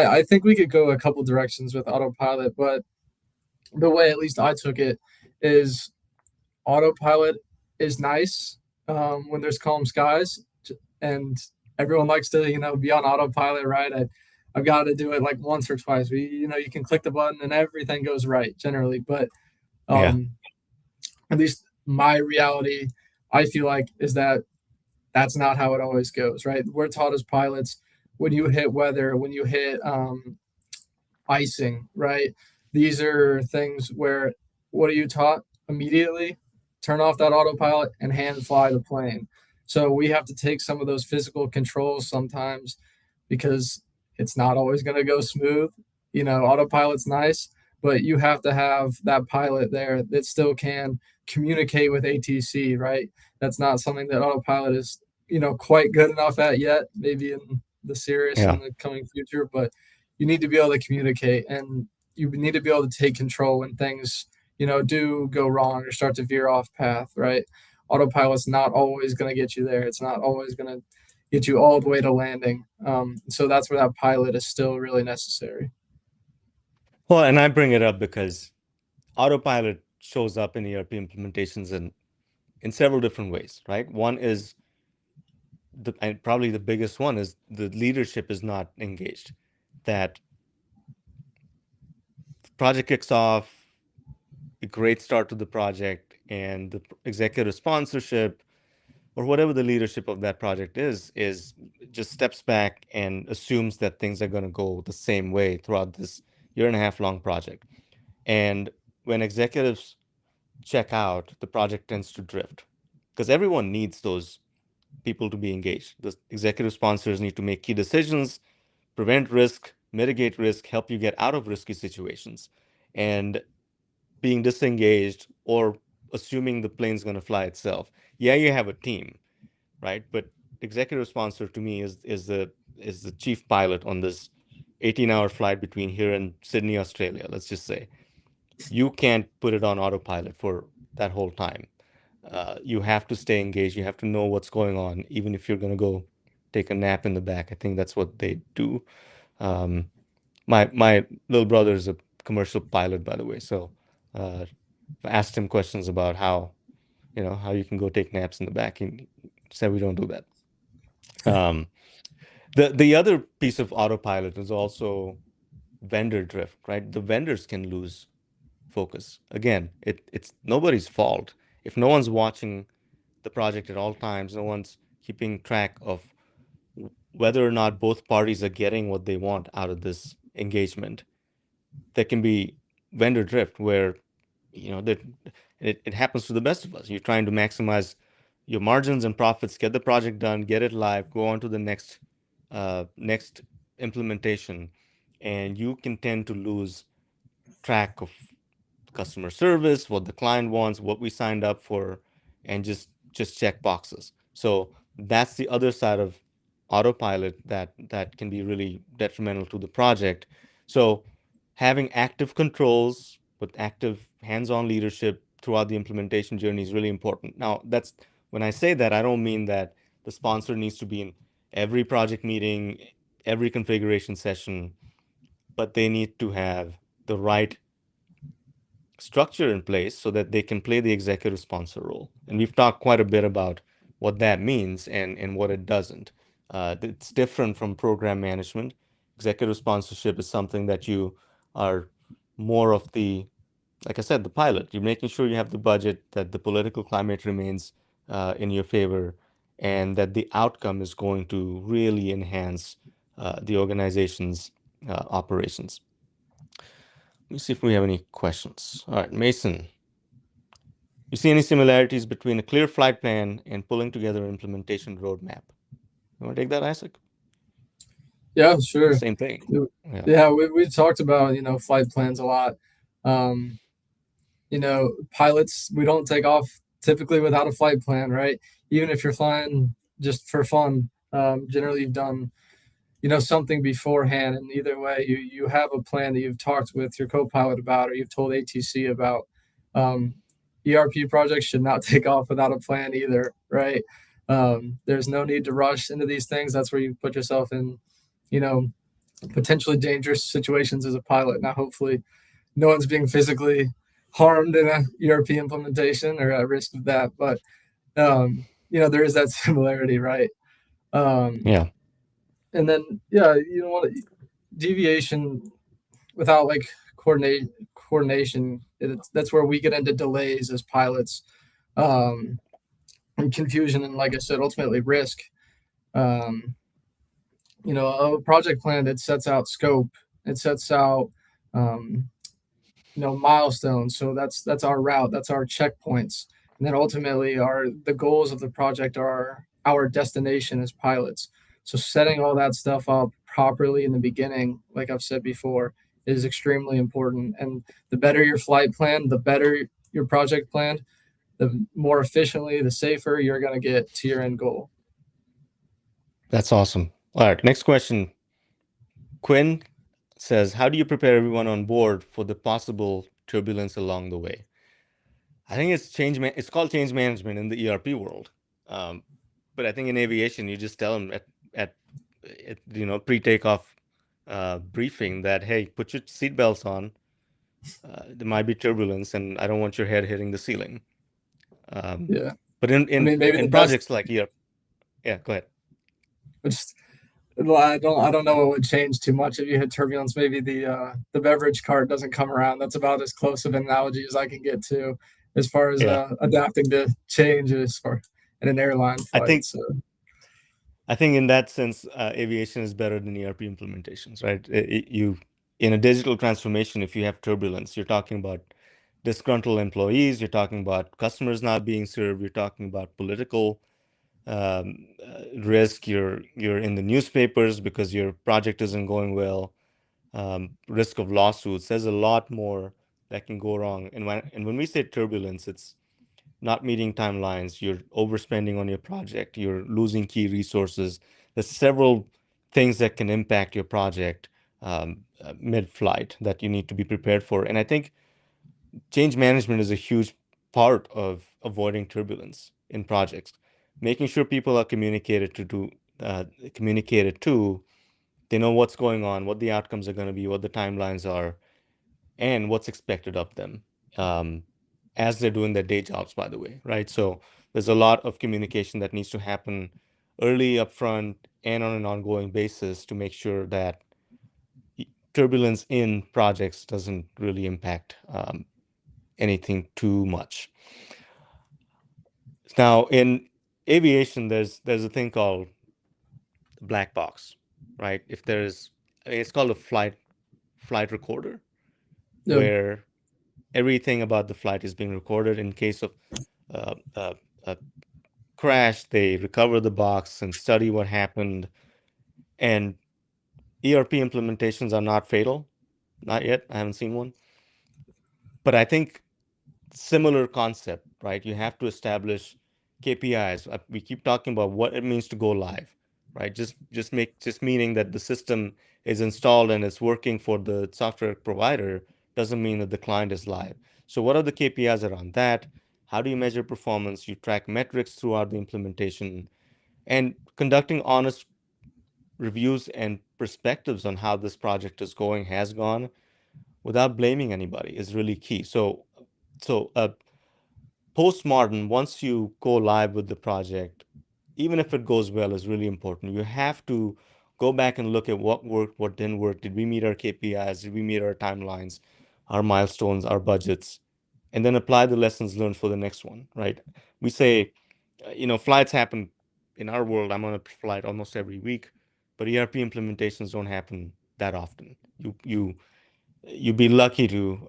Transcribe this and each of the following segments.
I think we could go a couple directions with autopilot, but the way at least I took it is autopilot is nice when there's calm skies and everyone likes to be on autopilot, right? I've got to do it like once or twice. You can click the button and everything goes right generally, but Yeah. um, at least my reality, I feel like, is that that's not how it always goes, right? We're taught as pilots when you hit weather, when you hit icing, right? These are things where what are you taught immediately? Turn off that autopilot and hand fly the plane. So we have to take some of those physical controls sometimes because it's not always going to go smooth. Autopilot's nice, but you have to have that pilot there that still can communicate with ATC, right? That's not something that autopilot is, quite good enough at yet, maybe in the series in Yeah. the coming future, but you need to be able to communicate and you need to be able to take control when things, do go wrong or start to veer off path, right? Autopilot's not always going to get you there. It's not always going to get you all the way to landing. So that's where that pilot is still really necessary. Well, and I bring it up because autopilot shows up in ERP implementations in several different ways, right? One is and probably the biggest one is the leadership is not engaged. That project kicks off, a great start to the project, and the executive sponsorship or whatever the leadership of that project is just steps back and assumes that things are going to go the same way throughout this year and a half long project. And when executives check out, the project tends to drift because everyone needs those people to be engaged. The executive sponsors need to make key decisions, prevent risk, mitigate risk, help you get out of risky situations. And being disengaged or assuming the plane's going to fly itself. Yeah, you have a team, right? But executive sponsor to me is the chief pilot on this 18-hour flight between here and Sydney, Australia, let's just say. You can't put it on autopilot for that whole time. You have to stay engaged. You have to know what's going on, even if you're going to go take a nap in the back. I think that's what they do. Um, my little brother is a commercial pilot, by the way, so I asked him questions about how you can go take naps in the back, and he said we don't do that. Um, the other piece of autopilot is also vendor drift, right? The vendors can lose focus. Again, it's nobody's fault. If no one's watching the project at all times, no one's keeping track of whether or not both parties are getting what they want out of this engagement, there can be vendor drift where, that it happens to the best of us. You're trying to maximize your margins and profits, get the project done, get it live, go on to the next implementation, and you can tend to lose track of customer service, what the client wants, what we signed up for, and just check boxes. So that's the other side of autopilot that can be really detrimental to the project. So having active controls with active hands-on leadership throughout the implementation journey is really important. Now, that's when I say that, I don't mean that the sponsor needs to be in every project meeting, every configuration session, but they need to have the right structure in place so that they can play the executive sponsor role. And we've talked quite a bit about what that means and what it doesn't. It's different from program management. Executive sponsorship is something that you are more of like I said, the pilot. You're making sure you have the budget, that the political climate remains in your favor, and that the outcome is going to really enhance the organization's operations. Let me see if we have any questions. All right, Mason, you see any similarities between a clear flight plan and pulling together an implementation roadmap? You want to take that, Isaac? Yeah, sure. Same thing. Yeah. Yeah, we talked about, flight plans a lot. Um, Pilots, we don't take off typically without a flight plan, right? Even if you're flying just for fun, generally you've done, something beforehand. And either way, you have a plan that you've talked with your co-pilot about or you've told ATC about. Um, ERP projects should not take off without a plan either, right? There's no need to rush into these things. That's where you put yourself in, you know, potentially dangerous situations as a pilot. Now, hopefully, no one's being physically harmed in a ERP implementation or at risk of that. But there is that similarity, right? Um, Yeah, and then, yeah, what, deviation without like coordination, that's where we get into delays as pilots, um, and confusion, and like I said, ultimately risk. Um, a project plan that sets out scope, it sets out um, milestones. So that's our route, that's our checkpoints, and then ultimately our the goals of the project are our destination as pilots. So setting all that stuff up properly in the beginning, like I've said before, is extremely important. And the better your flight plan, the better your project plan, the more efficiently, the safer you're going to get to your end goal. that's awesome. All right, next question. Quinn says, how do you prepare everyone on board for the possible turbulence along the way? I think it's called change management in the ERP world. Um, but I think in aviation, you just tell them at pre-takeoff briefing that, hey, put your seatbelts on. There might be turbulence, and I don't want your head hitting the ceiling. Um, Yeah. but in I in mean, maybe the in best, projects like ERP, yeah, go ahead. just well, I don't know what would change too much if you hit turbulence. Maybe the beverage cart doesn't come around. That's about as close of an analogy as I can get to, as far as Yeah, adapting to change as far in an airline I flight. think So I think in that sense, aviation is better than ERP implementations, right? In a digital transformation, if you have turbulence, you're talking about disgruntled employees, you're talking about customers not being served, you're talking about political risk. You're in the newspapers because your project isn't going well. Risk of lawsuits. There's a lot more that can go wrong. And when we say turbulence, it's not meeting timelines, you're overspending on your project, you're losing key resources. There's several things that can impact your project mid-flight that you need to be prepared for. And I think change management is a huge part of avoiding turbulence in projects, making sure people are communicated to, they know what's going on, what the outcomes are going to be, what the timelines are, and what's expected of them um, as they're doing their day jobs, by the way, right? So there's a lot of communication that needs to happen early, upfront, and on an ongoing basis to make sure that turbulence in projects doesn't really impact anything too much. Now, in aviation, there's a thing called black box, right? If there's, it's called a flight recorder, yeah, where everything about the flight is being recorded. In case of a crash, they recover the box and study what happened. And ERP implementations are not fatal, not yet. I haven't seen one, but I think similar concept, right? You have to establish KPIs. We keep talking about what it means to go live, right? Just meaning that the system is installed and it's working for the software provider doesn't mean that the client is live. So what are the KPIs around that? How do you measure performance? You track metrics throughout the implementation, and conducting honest reviews and perspectives on how this project is going, has gone, without blaming anybody is really key. So postmortem, once you go live with the project, even if it goes well, is really important. You have to go back and look at what worked, what didn't work. Did we meet our KPIs? Did we meet our timelines, our milestones, our budgets? And then apply the lessons learned for the next one, right? We say, flights happen in our world. I'm on a flight almost every week, but ERP implementations don't happen that often. You'd be lucky to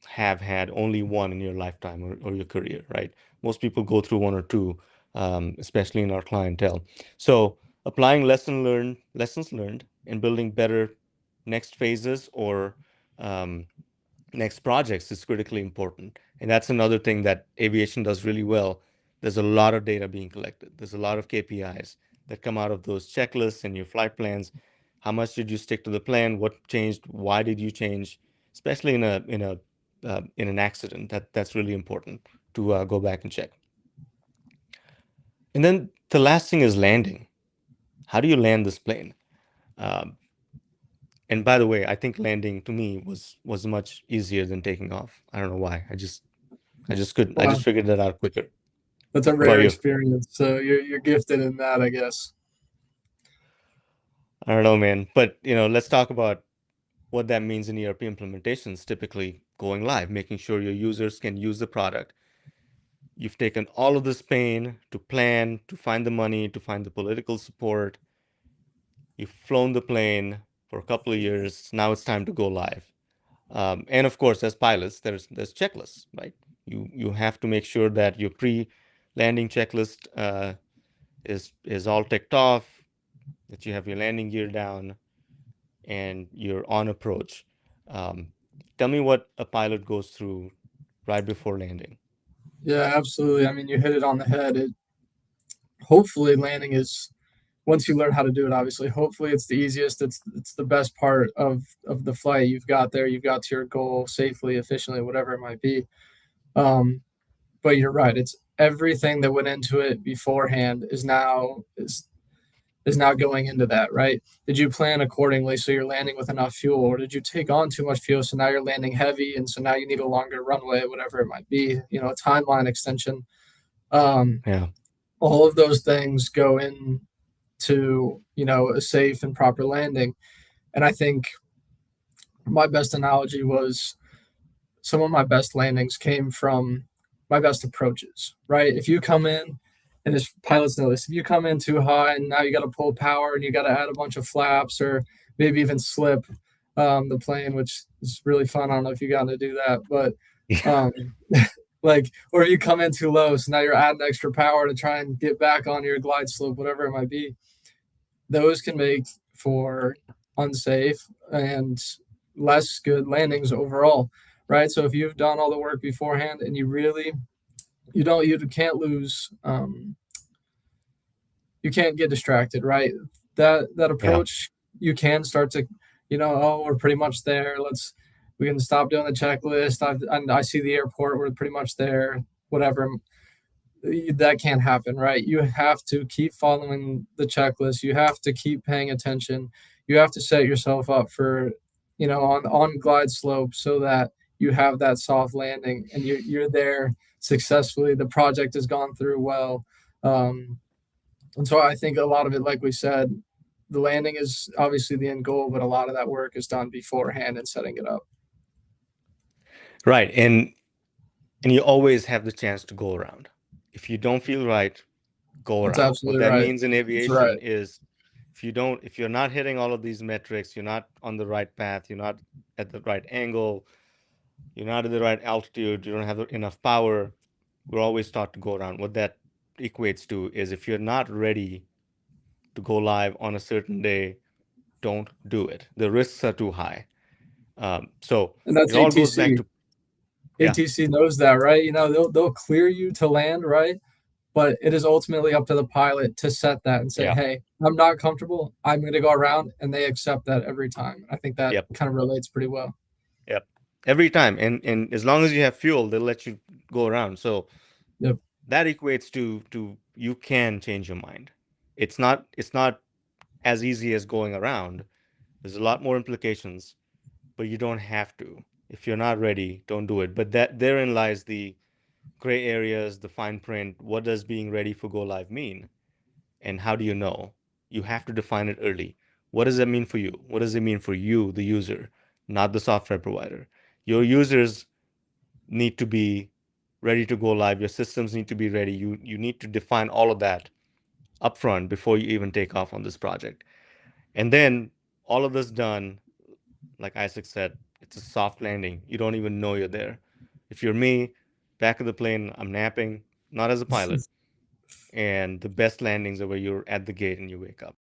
have had only one in your lifetime or your career, right? Most people go through one or two, especially in our clientele. So applying lessons learned, and building better next phases or um, next projects is critically important. And that's another thing that aviation does really well. There's a lot of data being collected. There's a lot of KPIs that come out of those checklists and your flight plans. How much did you stick to the plan? What changed? Why did you change? Especially in an accident, that's really important to go back and check. And then the last thing is landing. How do you land this plane? Um, And by the way, I think landing to me was much easier than taking off. I don't know why. I just couldn't. I Wow, just figured that out quicker. that's a What about rare you? experience. So you're gifted in that, I guess. I don't know, man. But let's talk about what that means in ERP implementations, typically going live, making sure your users can use the product. You've taken all of this pain to plan, to find the money, to find the political support. You've flown the plane for a couple of years. Now it's time to go live. And of course, as pilots, there's checklists, right? You have to make sure that your pre-landing checklist is all ticked off, that you have your landing gear down, and you're on approach. Um, Tell me what a pilot goes through right before landing. Yeah, absolutely. I mean, you hit it on the head. Hopefully landing is, once you learn how to do it, obviously, hopefully it's the easiest. It's the best part of the flight. You've got there, you've got to your goal safely, efficiently, whatever it might be. Um, but you're right. It's everything that went into it beforehand is now going into that, right? Did you plan accordingly so you're landing with enough fuel, or did you take on too much fuel so now you're landing heavy and so now you need a longer runway, whatever it might be, a timeline extension. Um, Yeah, all of those things go into a safe and proper landing. And I think my best analogy was some of my best landings came from my best approaches, right? If you come in, and as pilots know this, if you come in too high and now you got to pull power and you got to add a bunch of flaps or maybe even slip the plane, which is really fun. I don't know if you got to do that, but yeah, um, like, or if you come in too low, so now you're adding extra power to try and get back on your glide slope, whatever it might be. Those can make for unsafe and less good landings overall, right? So if you've done all the work beforehand and you can't lose, you can't get distracted, right? That yeah, approach, you can start to, oh, we're pretty much there. We can stop doing the checklist. I see the airport. We're pretty much there. Whatever, that can't happen, right? You have to keep following the checklist. You have to keep paying attention. You have to set yourself up for, on glide slope so that you have that soft landing and you're there successfully. The project has gone through well. And so I think a lot of it, like we said, the landing is obviously the end goal, but a lot of that work is done beforehand and setting it up. right. And you always have the chance to go around. If you don't feel right, go That's around. What absolutely that right. means in That's right. aviation is if you're not hitting all of these metrics, you're not on the right path, you're not at the right angle, you're not at the right altitude, you don't have enough power, we're always taught to go around. What that equates to is if you're not ready to go live on a certain day, don't do it. The risks are too high. So And it that's all goes back ATC. to, yeah, ATC knows that, right? They'll clear you to land, right? But it is ultimately up to the pilot to set that and say, yeah, "Hey, I'm not comfortable. I'm going to go around," and they accept that every time. I think that yep, kind of relates pretty well. yep. Every time. And as long as you have fuel, they'll let you go around. So Yep. that equates to you can change your mind. It's not as easy as going around. There's a lot more implications, but you don't have to. If you're not ready, don't do it. But that therein lies the gray areas, the fine print. What does being ready for go live mean? And how do you know? You have to define it early. What does that mean for you? What does it mean for you, the user, not the software provider? Your users need to be ready to go live. Your systems need to be ready. You need to define all of that upfront before you even take off on this project. And then all of this done, like Isaac said, it's a soft landing. You don't even know you're there. If you're me, back of the plane, I'm napping, not as a pilot. And the best landings are where you're at the gate and you wake up.